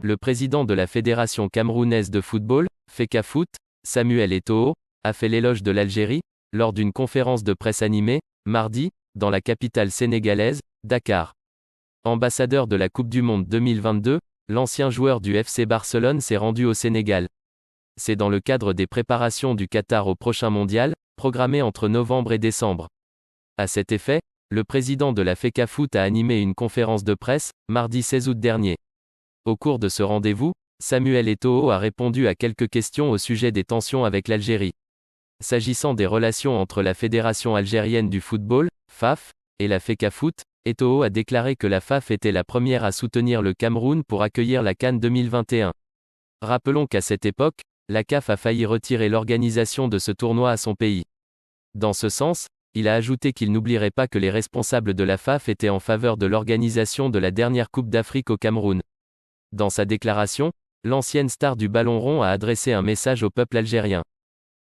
Le président de la Fédération camerounaise de football, FECAFOOT, Samuel Eto'o, a fait l'éloge de l'Algérie, lors d'une conférence de presse animée, mardi, dans la capitale sénégalaise, Dakar. Ambassadeur de la Coupe du Monde 2022, l'ancien joueur du FC Barcelone s'est rendu au Sénégal. C'est dans le cadre des préparations du Qatar au prochain mondial, programmé entre novembre et décembre. À cet effet, le président de la FECAFOOT a animé une conférence de presse, mardi 16 août dernier. Au cours de ce rendez-vous, Samuel Eto'o a répondu à quelques questions au sujet des tensions avec l'Algérie. S'agissant des relations entre la Fédération algérienne du football, FAF, et la FECAFOOT, Eto'o a déclaré que la FAF était la première à soutenir le Cameroun pour accueillir la CAN 2021. Rappelons qu'à cette époque, la CAF a failli retirer l'organisation de ce tournoi à son pays. Dans ce sens, il a ajouté qu'il n'oublierait pas que les responsables de la FAF étaient en faveur de l'organisation de la dernière Coupe d'Afrique au Cameroun. Dans sa déclaration, l'ancienne star du ballon rond a adressé un message au peuple algérien.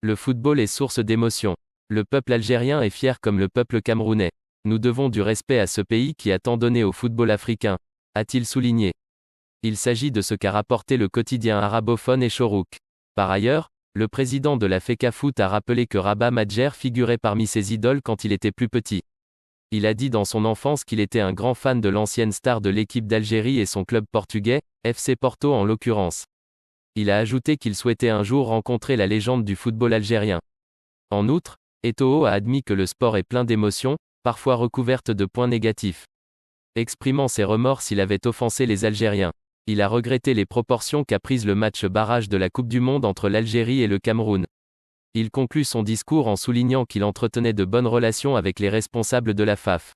Le football est source d'émotion. Le peuple algérien est fier comme le peuple camerounais. Nous devons du respect à ce pays qui a tant donné au football africain, a-t-il souligné. Il s'agit de ce qu'a rapporté le quotidien arabophone Echorouk. Par ailleurs, le président de la FECAFOOT a rappelé que Rabat Madjer figurait parmi ses idoles quand il était plus petit. Il a dit dans son enfance qu'il était un grand fan de l'ancienne star de l'équipe d'Algérie et son club portugais, FC Porto en l'occurrence. Il a ajouté qu'il souhaitait un jour rencontrer la légende du football algérien. En outre, Eto'o a admis que le sport est plein d'émotions, parfois recouvertes de points négatifs. Exprimant ses remords s'il avait offensé les Algériens. Il a regretté les proportions qu'a prises le match barrage de la Coupe du Monde entre l'Algérie et le Cameroun. Il conclut son discours en soulignant qu'il entretenait de bonnes relations avec les responsables de la FAF.